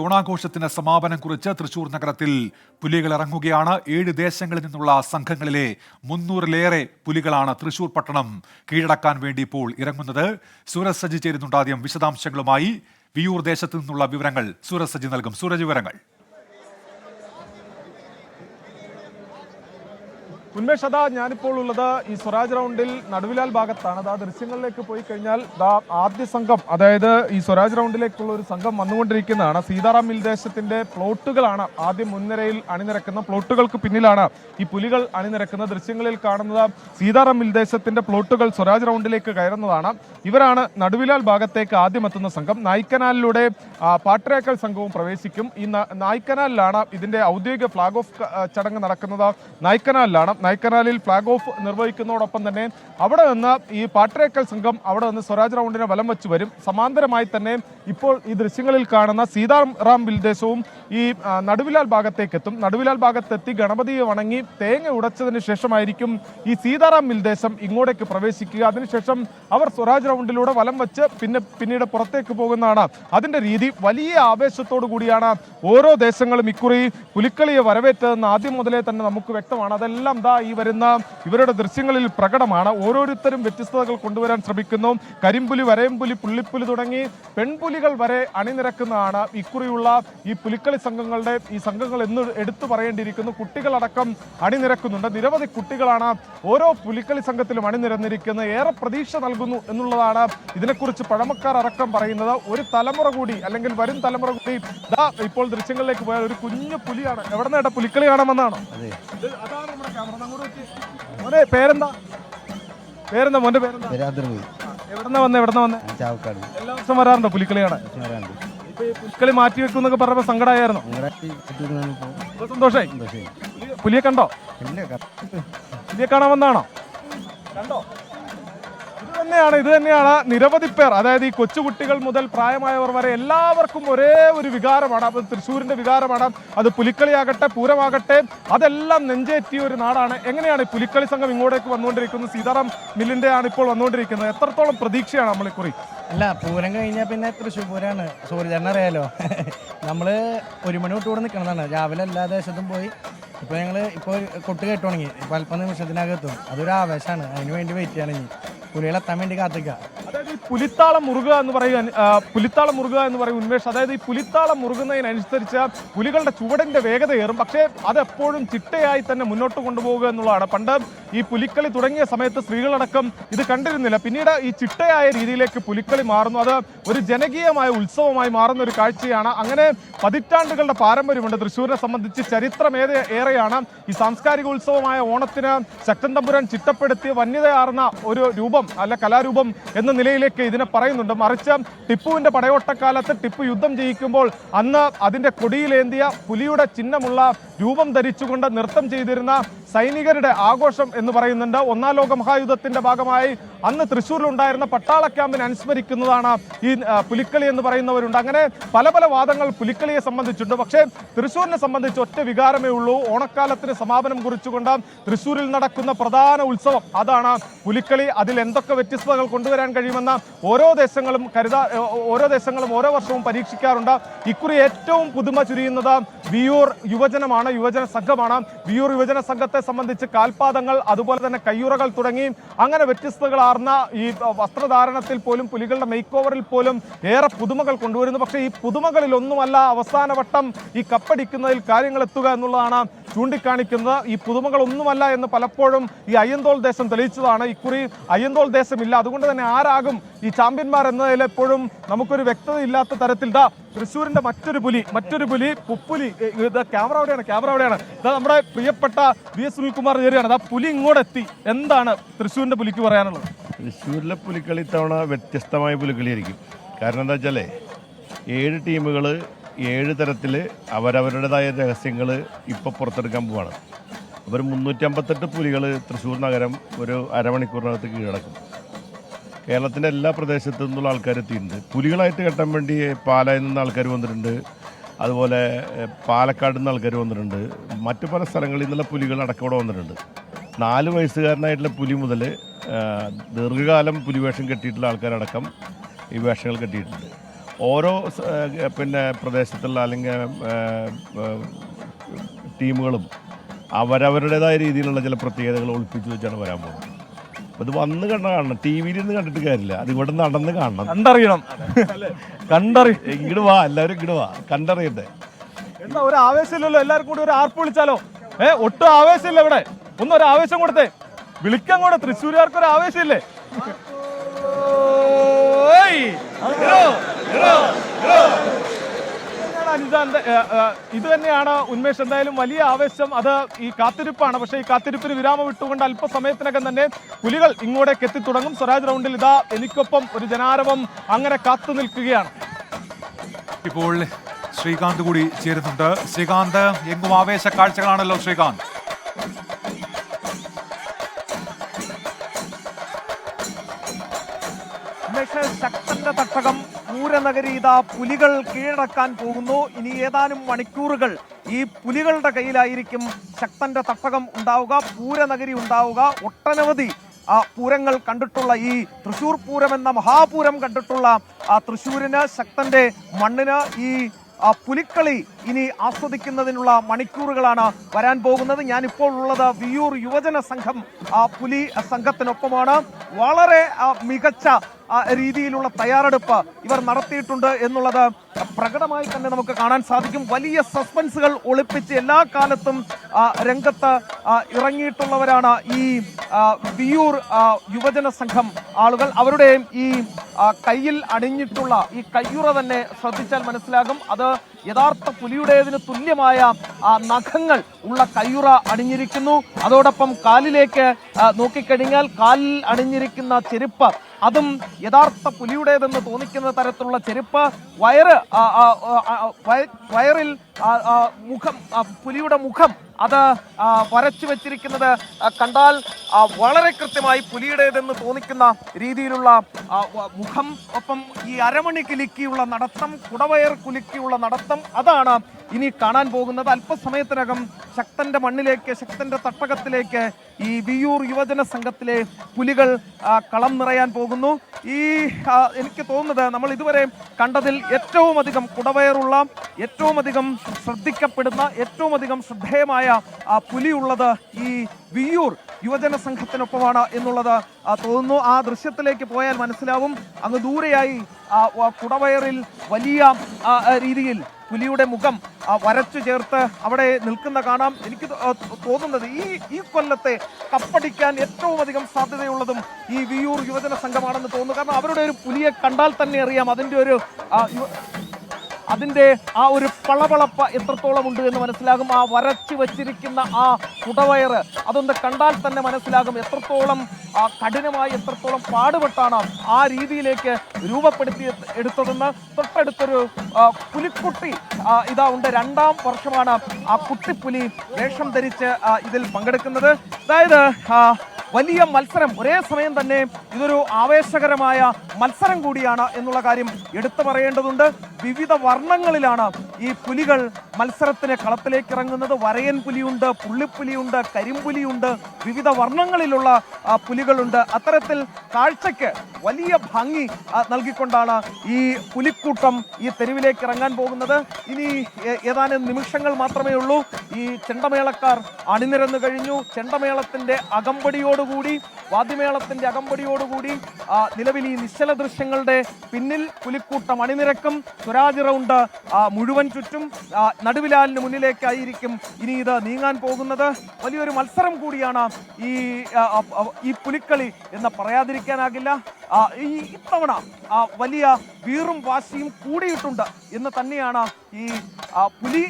ഓണാഘോഷത്തിന് സമാപനം കുറിച്ച് തൃശൂർ നഗരത്തിൽ പുലികൾ ഇറങ്ങുകയാണ്. 7 ദേശങ്ങളിൽ നിന്നുള്ള സംഘങ്ങളിലെ 300-ലേറെ പുലികളാണ് തൃശൂർ പട്ടണം കീഴടക്കാൻ വേണ്ടി ഇപ്പോൾ ഇറങ്ങുന്നത്. സൂരജ് സജി ചേരുന്നുണ്ട്. ആദ്യം വിശദാംശങ്ങളുമായി വിയൂർ ദേശത്ത് നിന്നുള്ള വിവരങ്ങൾ സൂരജ് സജി നൽകും. സൂരജ്, വിവരങ്ങൾ. ഉന്മേഷ്, ഞാനിപ്പോൾ ഉള്ളത് ഈ സ്വരാജ് റൗണ്ടിൽ നടുവിലാൽ ഭാഗത്താണ്. ദൃശ്യങ്ങളിലേക്ക് പോയി കഴിഞ്ഞാൽ ആദ്യ സംഘം, അതായത് ഈ സ്വരാജ് റൗണ്ടിലേക്കുള്ള ഒരു സംഘം വന്നുകൊണ്ടിരിക്കുന്നതാണ്. സീതാറാം മിൽദേശത്തിന്റെ പ്ലോട്ടുകളാണ് ആദ്യം മുൻനിരയിൽ അണിനിരക്കുന്ന. പ്ലോട്ടുകൾക്ക് പിന്നിലാണ് ഈ പുലികൾ അണിനിരക്കുന്ന. ദൃശ്യങ്ങളിൽ കാണുന്നത് സീതാറാം മിൽദേശത്തിന്റെ പ്ലോട്ടുകൾ സ്വരാജ് റൗണ്ടിലേക്ക് കയറുന്നതാണ്. ഇവരാണ് നടുവിലാൽ ഭാഗത്തേക്ക് ആദ്യം എത്തുന്ന സംഘം. നായ്ക്കനാലിലൂടെ പാട്ടരേക്കൽ സംഘവും പ്രവേശിക്കും. ഈ നായ്ക്കനാലിലാണ് ഇതിന്റെ ഔദ്യോഗിക ഫ്ലാഗ് ഓഫ് ചടങ്ങ് നടക്കുന്നത്. നായ്ക്കനാലിൽ ഫ്ലാഗ് ഓഫ് നിർവഹിക്കുന്നതോടൊപ്പം തന്നെ അവിടെ നിന്ന് ഈ പാട്ടരേക്കൽ സംഘം അവിടെ നിന്ന് സ്വരാജ് റൗണ്ടിനെ വലം വെച്ച് വരും. സമാന്തരമായി തന്നെ ഇപ്പോൾ ഈ ദൃശ്യങ്ങളിൽ കാണുന്ന സീതാറാം മിൽദേശവും ഈ നടുവിലാൽ ഭാഗത്തേക്ക് എത്തും. നടുവിലാൽ ഭാഗത്തെത്തി ഗണപതിയെ വണങ്ങി തേങ്ങ ഉടച്ചതിന് ശേഷമായിരിക്കും ഈ സീതാറാം മിൽദേശം ഇങ്ങോട്ടേക്ക് പ്രവേശിക്കുക. അതിനുശേഷം അവർ സ്വരാജ് റൗണ്ടിലൂടെ വലം വെച്ച് പിന്നീട് പുറത്തേക്ക് പോകുന്നതാണ് അതിന്റെ രീതി. വലിയ ആവേശത്തോടു കൂടിയാണ് ഓരോ ദേശങ്ങളും ഇക്കുറി പുലിക്കളിയെ വരവേറ്റതെന്ന് ആദ്യം മുതലേ തന്നെ നമുക്ക് വ്യക്തമാണ്. അതെല്ലാം ഈ വരുന്ന ഇവരുടെ ദൃശ്യങ്ങളിൽ പ്രകടമാണ്. ഓരോരുത്തരും വ്യത്യസ്തതകൾ കൊണ്ടുവരാൻ ശ്രമിക്കുന്നു. കരിമ്പുലി, വരയമ്പുലി, പുള്ളിപ്പുലി തുടങ്ങി പെൺപുലികൾ വരെ അണിനിരക്കുന്നതാണ് ഇക്കുറിയുള്ള ഈ പുലിക്കളി സംഘങ്ങളുടെ ഈ സംഘങ്ങൾ എന്ന് എടുത്തു പറയേണ്ടിയിരിക്കുന്നു. കുട്ടികളടക്കം അണിനിരക്കുന്നുണ്ട്. നിരവധി കുട്ടികളാണ് ഓരോ പുലിക്കളി സംഘത്തിലും അണിനിരന്നിരിക്കുന്നത്. ഏറെ പ്രതീക്ഷ നൽകുന്നു എന്നുള്ളതാണ് ഇതിനെക്കുറിച്ച് പഴമക്കാർ അടക്കം പറയുന്നത്. ഒരു തലമുറ കൂടി, അല്ലെങ്കിൽ വരും തലമുറ കൂടി ഇപ്പോൾ ദൃശ്യങ്ങളിലേക്ക് പോയാൽ ഒരു കുഞ്ഞു പുലിയാണ്. എവിടെ നിന്നാ പുലിക്കളി കാണാമെന്നാണോ? അതാണ് നമ്മുടെ ക്യാമറ. മോനെ പേരെന്താ? മോന്റെ പേരെന്താ? എവിടെന്നാ വന്നേ? ചാവക്കാട്. എല്ലാ ദിവസം വരാറുണ്ടോ പുലിക്കളി കാണാൻ? പുലിക്കളി മാറ്റി വെക്കുന്നൊക്കെ പറഞ്ഞപ്പോ സങ്കടമായിരുന്നു. സന്തോഷായി. പുലിയെ കണ്ടോ? പുലിയെ കാണാമെന്നാണോ? കണ്ടോ? ഇത് തന്നെയാണ് നിരവധി പേർ, അതായത് ഈ കൊച്ചുകുട്ടികൾ മുതൽ പ്രായമായവർ വരെ എല്ലാവർക്കും ഒരേ ഒരു വികാരമാണ്. അത് തൃശ്ശൂരിന്റെ വികാരമാണ്. അത് പുലിക്കളിയാകട്ടെ, പൂരമാകട്ടെ, അതെല്ലാം നെഞ്ചേറ്റിയ ഒരു നാടാണ്. എങ്ങനെയാണ് ഈ പുലിക്കളി സംഘം ഇങ്ങോട്ടേക്ക് വന്നുകൊണ്ടിരിക്കുന്നത്? സീതാറാം മില്ലിന്റെ ആണ് ഇപ്പോൾ വന്നുകൊണ്ടിരിക്കുന്നത്. എത്രത്തോളം പ്രതീക്ഷയാണ് നമ്മളിക്കുറി? അല്ല, പൂരം കഴിഞ്ഞാൽ പിന്നെ തൃശ്ശൂർ പൂരമാണ്. സൂര്യചന്ദ്രൻ അറിയാലോ, നമ്മള് 1 മണി തൊട്ട് ഇവിടെ നിൽക്കണതാണ്. രാവിലെ എല്ലാ ദേശത്തും പോയി ഇപ്പോൾ ഞങ്ങൾ കൊട്ട് കേട്ടു തുടങ്ങി. അല്പം നിമിഷത്തിനകത്തും അതൊരു ആവേശമാണ്. അതിന് വേണ്ടി വെയിറ്റ് ചെയ്യണം. പുലികളെത്താൻ വേണ്ടി കാത്തിക്കുക. അതായത് ഈ പുലിത്താളം മുറുകുക എന്ന് പറയും ഉന്മേഷ്. അതായത് ഈ പുലിത്താളം മുറുകുന്നതിനനുസരിച്ച് പുലികളുടെ ചുവടിന്റെ വേഗത ഏറും. പക്ഷേ അതെപ്പോഴും ചിട്ടയായി തന്നെ മുന്നോട്ട് കൊണ്ടുപോകുക എന്നുള്ളതാണ്. പണ്ട് ഈ പുലിക്കളി തുടങ്ങിയ സമയത്ത് സ്ത്രീകളടക്കം ഇത് കണ്ടിരുന്നില്ല. പിന്നീട് ഈ ചിട്ടയായ രീതിയിലേക്ക് പുലിക്കളി മാറുന്നു. അത് ഒരു ജനകീയമായ ഉത്സവമായി മാറുന്ന ഒരു കാഴ്ചയാണ്. അങ്ങനെ പതിറ്റാണ്ടുകളുടെ പാരമ്പര്യമുണ്ട് തൃശ്ശൂരിനെ സംബന്ധിച്ച്. ചരിത്രമേറെയാണ്. ഈ സാംസ്കാരിക ഉത്സവമായ ഓണത്തിന് ശക്തൻ തമ്പുരാൻ ചിട്ടപ്പെടുത്തിയ വന്യതയാർന്ന ഒരു രൂപം, അല്ല കലാരൂപം എന്ന നിലയിലേക്ക് ഇതിനെ പറയുന്നുണ്ട്. മറിച്ച് ടിപ്പുവിന്റെ പടയോട്ടക്കാലത്ത് ടിപ്പു യുദ്ധം ജയിക്കുമ്പോൾ അന്ന് അതിന്റെ കൊടിയിലേന്തിയ പുലിയുടെ ചിഹ്നമുള്ള രൂപം ധരിച്ചുകൊണ്ട് നൃത്തം ചെയ്തിരുന്ന സൈനികരുടെ ആഘോഷം എന്ന് പറയുന്നുണ്ട്. 1-ാം ലോക മഹായുദ്ധത്തിന്റെ ഭാഗമായി അന്ന് തൃശ്ശൂരിലുണ്ടായിരുന്ന പട്ടാള ക്യാമ്പിനെ അനുസ്മരിക്കുന്നതാണ് ഈ പുലിക്കളി എന്ന് പറയുന്നവരുണ്ട്. അങ്ങനെ പല പല വാദങ്ങൾ പുലിക്കളിയെ സംബന്ധിച്ചുണ്ട്. പക്ഷേ തൃശ്ശൂരിനെ സംബന്ധിച്ച് ഒറ്റ വികാരമേ ഉള്ളൂ. ഓണക്കാലത്തിന് സമാപനം കുറിച്ചുകൊണ്ട് തൃശ്ശൂരിൽ നടക്കുന്ന പ്രധാന ഉത്സവം അതാണ് പുലിക്കളി. അതിൽ എന്തൊക്കെ വ്യത്യസ്തതകൾ കൊണ്ടുവരാൻ കഴിയുമെന്ന് ഓരോ ദേശങ്ങളും ഓരോ വർഷവും പരീക്ഷിക്കാറുണ്ട്. ഇക്കുറി ഏറ്റവും പുതുമ ചുരിയുന്നത് വിയൂർ യുവജനമാണ്, യുവജന സംഘമാണ്. വിയൂർ യുവജന സംഘത്തെ സംബന്ധിച്ച് കാൽപാദങ്ങൾ, അതുപോലെ തന്നെ കയ്യുറകൾ തുടങ്ങി അങ്ങനെ വ്യത്യസ്തകളാർന്ന ഈ വസ്ത്രധാരണത്തിൽ പോലും, പുലികളുടെ മേക്ക് ഓവറിൽ പോലും ഏറെ പുതുമകൾ കൊണ്ടുവരുന്നു. പക്ഷേ ഈ പുതുമകളിൽ ഒന്നുമല്ല അവസാന വട്ടം ഈ കപ്പടിക്കുന്നതിൽ കാര്യങ്ങൾ എത്തുക എന്നുള്ളതാണ് ചൂണ്ടിക്കാണിക്കുന്നത്. ഈ പുതുമകളൊന്നുമല്ല എന്ന് പലപ്പോഴും ഈ അയ്യന്തോൾ ദേശം തെളിയിച്ചതാണ്. ഇക്കുറി അയ്യന്തോൾ ദേശമില്ല. അതുകൊണ്ട് തന്നെ ആരാകും ഈ ചാമ്പ്യന്മാർ എന്നതിൽ എപ്പോഴും നമുക്കൊരു വ്യക്തതയില്ലാത്ത തരത്തിൽ തൃശ്ശൂരിന്റെ മറ്റൊരു പുലി പുപ്പുലി. ക്യാമറ അവിടെയാണ്. നമ്മുടെ പ്രിയപ്പെട്ട VS സുനിൽകുമാർ ചേരുകയാണ്. പുലി ഇങ്ങോട്ടെത്തി. എന്താണ് തൃശ്ശൂരിന്റെ പുലിക്ക് പറയാനുള്ളത്? തൃശ്ശൂരിലെ പുലിക്കളി ഇത്തവണ വ്യത്യസ്തമായ പുലിക്കളിയായിരിക്കും. കാരണം എന്താ വെച്ചാൽ 7 ടീമുകൾ 7 തരത്തിൽ അവരവരുടേതായ രഹസ്യങ്ങൾ ഇപ്പോൾ പുറത്തെടുക്കാൻ പോവാണ്. അവർ 358 പുലികൾ തൃശ്ശൂർ നഗരം ഒരു അരമണിക്കൂറിനകത്ത് കീഴടക്കും. കേരളത്തിൻ്റെ എല്ലാ പ്രദേശത്തു നിന്നുള്ള ആൾക്കാർ എത്തിയിട്ടുണ്ട്. പുലികളായിട്ട് കെട്ടാൻ വേണ്ടി പാലായിൽ നിന്ന് ആൾക്കാർ വന്നിട്ടുണ്ട്. അതുപോലെ പാലക്കാട് നിന്ന് ആൾക്കാർ വന്നിട്ടുണ്ട്. മറ്റു പല സ്ഥലങ്ങളിൽ നിന്നുള്ള പുലികൾ അടക്കം ഇവിടെ വന്നിട്ടുണ്ട്. 4 വയസ്സുകാരനായിട്ടുള്ള പുലി മുതൽ ദീർഘകാലം പുലിവേഷം കെട്ടിയിട്ടുള്ള ആൾക്കാരടക്കം ഈ വേഷങ്ങൾ കെട്ടിയിട്ടുണ്ട്. ഓരോ പിന്നെ പ്രദേശത്തുള്ള അല്ലെങ്കിൽ ടീമുകളും അവരവരുടേതായ രീതിയിലുള്ള ചില പ്രത്യേകതകൾ ഒളിപ്പിച്ച് വെച്ചാണ് വരാൻ പോകുന്നത്. അപ്പോൾ ഇത് വന്ന് കാണണം, ടി വിയിൽ നിന്ന് കണ്ടിട്ട് കാര്യമില്ല, അത് ഇവിടെ നടന്ന് കാണണം, കണ്ടറിയണം. ഇങ്ങോട്ട് വാ, എല്ലാവരും ഇങ്ങോട്ട് വാ, കണ്ടറിയട്ടെ. എന്താ ഒരു ആവേശമില്ലല്ലോ, എല്ലാവർക്കും കൂടി ഒരു ആർപ്പ് വിളിച്ചാലോ? ഒട്ടും ആവേശമില്ല ഇവിടെ, ഒന്നൊരു ആവേശം കൊടുത്തേ, വിളിക്കാൻ കൂടെ തൃശ്ശൂരുകാർക്ക് ഒരു ആവേശമില്ലേ? ഇത് തന്നെയാണ് ഉന്മേഷ്. എന്തായാലും വലിയ ആവേശം, അത് ഈ കാത്തിരിപ്പാണ്. പക്ഷേ ഈ കാത്തിരിപ്പിന് വിരാമം ഇട്ടുകൊണ്ട് അല്പസമയത്തിനകം തന്നെ പുലികൾ ഇങ്ങോട്ടേക്ക് എത്തിത്തുടങ്ങും. സ്വരാജ് റൗണ്ടിൽ ഇതാ എനിക്കൊപ്പം ഒരു ജനാരവം അങ്ങനെ കാത്തു നിൽക്കുകയാണ്. ഇപ്പോൾ ശ്രീകാന്ത് കൂടി ചേരുന്നുണ്ട്. ശ്രീകാന്ത്, എങ്ങും ആവേശ കാഴ്ചകളാണല്ലോ ശ്രീകാന്ത്. ശക്തന്റെ തട്ടകം പൂരനഗരി ഇതാ പുലികൾ കീഴടക്കാൻ പോകുന്നു. ഇനി ഏതാനും മണിക്കൂറുകൾ ഈ പുലികളുടെ കയ്യിലായിരിക്കും ശക്തന്റെ തട്ടകം ഉണ്ടാവുക, പൂരനഗരി ഉണ്ടാവുക. ഒട്ടനവധി പൂരങ്ങൾ കണ്ടിട്ടുള്ള ഈ തൃശ്ശൂർ പൂരം എന്ന മഹാപൂരം കണ്ടിട്ടുള്ള തൃശ്ശൂരിന്, ശക്തന്റെ മണ്ണിന് ഈ പുലിക്കളി ഇനി ആസ്വദിക്കുന്നതിനുള്ള മണിക്കൂറുകളാണ് വരാൻ പോകുന്നത്. ഞാനിപ്പോൾ ഉള്ളത് വിയ്യൂർ യുവജന സംഘം പുലി സംഘത്തിനൊപ്പമാണ്. വളരെ മികച്ച രീതിയിലുള്ള തയ്യാറെടുപ്പ് ഇവർ നടത്തിയിട്ടുണ്ട് എന്നുള്ളത് പ്രകടമായി തന്നെ നമുക്ക് കാണാൻ സാധിക്കും. വലിയ സസ്പെൻസുകൾ ഒളിപ്പിച്ച് എല്ലാ കാലത്തും രംഗത്ത് ഇറങ്ങിയിട്ടുള്ളവരാണ് ഈ വിയ്യൂർ യുവജന സംഘം ആളുകൾ. അവരുടെയും ഈ കയ്യിൽ അണിഞ്ഞിട്ടുള്ള ഈ കയ്യുറ തന്നെ ശ്രദ്ധിച്ചാൽ മനസ്സിലാകും, അത് യഥാർത്ഥ പുലിയുടേതിന് തുല്യമായ നഖങ്ങൾ ഉള്ള കയ്യുറ അണിഞ്ഞിരിക്കുന്നു. അതോടൊപ്പം കാലിലേക്ക് നോക്കിക്കഴിഞ്ഞാൽ കാലിൽ അണിഞ്ഞിരിക്കുന്ന ചെരുപ്പ്, അതും യഥാർത്ഥ പുലിയുടേതെന്ന് തോന്നിക്കുന്ന തരത്തിലുള്ള ചെരുപ്പ്. വയറിൽ മുഖം, പുലിയുടെ മുഖം അത് വരച്ചു വെച്ചിരിക്കുന്നത് കണ്ടാൽ വളരെ കൃത്യമായി പുലിയുടേതെന്ന് തോന്നിക്കുന്ന രീതിയിലുള്ള മുഖം. ഒപ്പം ഈ അരമണി കുലുക്കിയുള്ള നടത്തം, കുടവയർ കുലുക്കിയുള്ള നടത്തം, അതാണ് ഇനി കാണാൻ പോകുന്നത്. അല്പസമയത്തിനകം ശക്തന്റെ മണ്ണിലേക്ക്, ശക്തന്റെ തട്ടകത്തിലേക്ക് ഈ വിയ്യൂർ യുവജന സംഘത്തിലെ പുലികൾ കളം നിറയാൻ പോകുന്നു. ഈ എനിക്ക് തോന്നുന്നത് നമ്മൾ ഇതുവരെ കണ്ടതിൽ ഏറ്റവും അധികം കുടവയറുള്ള, ഏറ്റവും അധികം ശ്രദ്ധിക്കപ്പെടുന്ന, ഏറ്റവും അധികം ശ്രദ്ധേയമായ പുലിയുള്ളത് ഈ വിയ്യൂർ യുവജന സംഘത്തിനൊപ്പമാണ് എന്നുള്ളത് തോന്നുന്നു. ആ ദൃശ്യത്തിലേക്ക് പോയാൽ മനസ്സിലാവും. അങ്ങ് ദൂരെയായി കുടവയറിൽ വലിയ രീതിയിൽ പുലിയുടെ മുഖം വരച്ചു ചേർത്ത് അവിടെ നിൽക്കുന്ന കാണാം. എനിക്ക് തോന്നുന്നത് ഈ കൊല്ലത്തെ കപ്പടിക്കാൻ ഏറ്റവും അധികം സാധ്യതയുള്ളതും ഈ വിയ്യൂർ യുവജന സംഘമാണെന്ന് തോന്നുന്നു. കാരണം അവരുടെ ഒരു പുലിയെ കണ്ടാൽ തന്നെ അറിയാം അതിൻ്റെ ആ ഒരു പളവളപ്പ് എത്രത്തോളം ഉണ്ട് എന്ന് മനസ്സിലാകും. ആ വരച്ചു വച്ചിരിക്കുന്ന ആ കുടവയറ് അതൊന്ന് കണ്ടാൽ തന്നെ മനസ്സിലാകും എത്രത്തോളം കഠിനമായി, എത്രത്തോളം പാടുപെട്ടാണ് ആ രീതിയിലേക്ക് രൂപപ്പെടുത്തി എടുത്തതെന്ന്. തൊട്ടടുത്തൊരു പുലിക്കുട്ടി ഇതാ ഉണ്ട്. 2ാം വർഷമാണ് ആ കുട്ടിപ്പുലി വേഷം ധരിച്ച് ഇതിൽ പങ്കെടുക്കുന്നത്. അതായത് വലിയ മത്സരം, ഒരേ സമയം തന്നെ ഇതൊരു ആവേശകരമായ മത്സരം കൂടിയാണ് എന്നുള്ള കാര്യം എടുത്തു പറയേണ്ടതുണ്ട്. വിവിധ വർണ്ണങ്ങളിലാണ് ഈ പുലികൾ മത്സരത്തിന് കളത്തിലേക്ക് ഇറങ്ങുന്നത്. വരയൻ പുലിയുണ്ട്, പുള്ളിപ്പുലിയുണ്ട്, കരിമ്പുലിയുണ്ട്, വിവിധ വർണ്ണങ്ങളിലുള്ള പുലികളുണ്ട്. അത്തരത്തിൽ കാഴ്ചയ്ക്ക് വലിയ ഭംഗി നൽകിക്കൊണ്ടാണ് ഈ പുലിക്കൂട്ടം ഈ തെരുവിലേക്ക് ഇറങ്ങാൻ പോകുന്നത്. ഇനി ഏതാനും നിമിഷങ്ങൾ മാത്രമേ ഉള്ളൂ. ഈ ചെണ്ടമേളക്കാർ അണിനിരന്നു കഴിഞ്ഞു. ചെണ്ടമേളത്തിന്റെ അകമ്പടിയോടുകൂടി, വാദ്യമേളത്തിന്റെ അകമ്പടിയോടുകൂടി നിലവിൽ ഈ നിശ്ചല ദൃശ്യങ്ങളുടെ പിന്നിൽ പുലിക്കൂട്ടം അണിനിരക്കും. സ്വരാജ് റൗണ്ട് മുഴുവൻ ചുറ്റും നടുവിലാലിന് മുന്നിലേക്കായിരിക്കും ഇനി ഇത് നീങ്ങാൻ പോകുന്നത്. വലിയൊരു മത്സരം കൂടിയാണ് ഈ പുലിക്കളി എന്ന് പറയാതിരിക്കാനാകില്ല. ഇത്തവണ വലിയ വീറും വാശിയും കൂടിയിട്ടുണ്ട് എന്ന് തന്നെയാണ് ഈ പുലി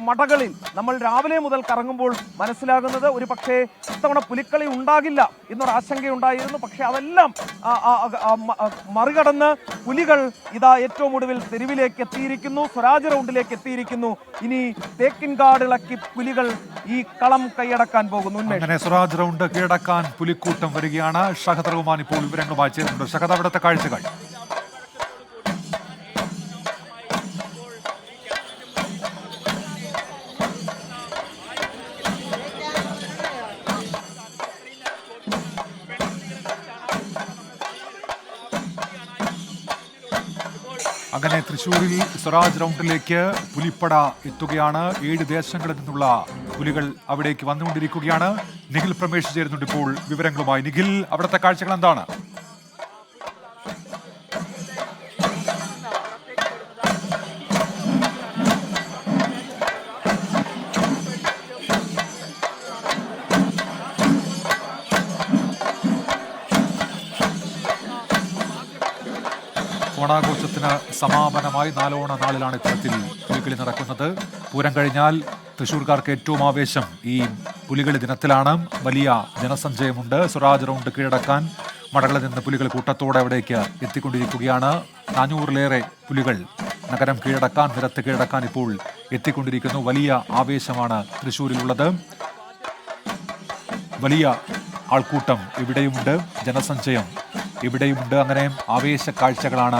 മടകളിൽ നമ്മൾ രാവിലെ മുതൽ കറങ്ങുമ്പോൾ മനസ്സിലാകുന്നത്. ഒരു പക്ഷേ ഇത്തവണ പുലിക്കളി ഉണ്ടാകില്ല എന്നൊരാശങ്കയുണ്ടായിരുന്നു. പക്ഷെ അതെല്ലാം മറികടന്ന് പുലികൾ ഇതാ ഏറ്റവും ഒടുവിൽ തെരുവിലേക്ക് എത്തിയിരിക്കുന്നു, സ്വരാജ് റൗണ്ടിലേക്ക് എത്തിയിരിക്കുന്നു. ഇനി തേക്കിൻകാട് ഇളക്കി പുലികൾ ഈ കളം കൈയടക്കാൻ പോകുന്നു. അങ്ങനെ സ്വരാജ് റൗണ്ട് കീഴടക്കാൻ പുലിക്കൂട്ടം വരികയാണ്. ഷഹദ് റഹ്മാൻ ഇപ്പോൾ വിവരങ്ങളുമായി ചേരുന്നുണ്ട്. ഷഹദ്, അവിടുത്തെ കാഴ്ചകൾ. അങ്ങനെ തൃശ്ശൂരിൽ സ്വരാജ് റൗണ്ടിലേക്ക് പുലിപ്പട എത്തുകയാണ്. 7 ദേശങ്ങളിൽ നിന്നുള്ള പുലികൾ അവിടേക്ക് വന്നുകൊണ്ടിരിക്കുകയാണ്. നിഖിൽ പ്രമേഷ് ചേരുന്നുണ്ട് ഇപ്പോൾ വിവരങ്ങളുമായി. നിഖിൽ, അവിടുത്തെ കാഴ്ചകൾ എന്താണ്? ഓണാഘോഷത്തിന് സമാപനമായി നാലോണ നാളിലാണ് ഇത്തരത്തിൽ പുലികളി നടക്കുന്നത്. പൂരം കഴിഞ്ഞാൽ തൃശ്ശൂർക്കാർക്ക് ഏറ്റവും ആവേശം ഈ പുലികളി ദിനത്തിലാണ്. വലിയ ജനസഞ്ചയമുണ്ട്. സ്വരാജ് റൗണ്ട് കീഴടക്കാൻ മടകളിൽ നിന്ന് പുലികൾ കൂട്ടത്തോടെ അവിടേക്ക് എത്തിക്കൊണ്ടിരിക്കുകയാണ്. 400-ലേറെ പുലികൾ നഗരം കീഴടക്കാൻ, നിരത്ത് കീഴടക്കാൻ ഇപ്പോൾ എത്തിക്കൊണ്ടിരിക്കുന്നു. വലിയ ആവേശമാണ് തൃശ്ശൂരിലുള്ളത്. വലിയ ആൾക്കൂട്ടം ഇവിടെയുമുണ്ട്, ജനസഞ്ചയം ഇവിടെയുമുണ്ട്. അങ്ങനെ ആവേശ കാഴ്ചകളാണ്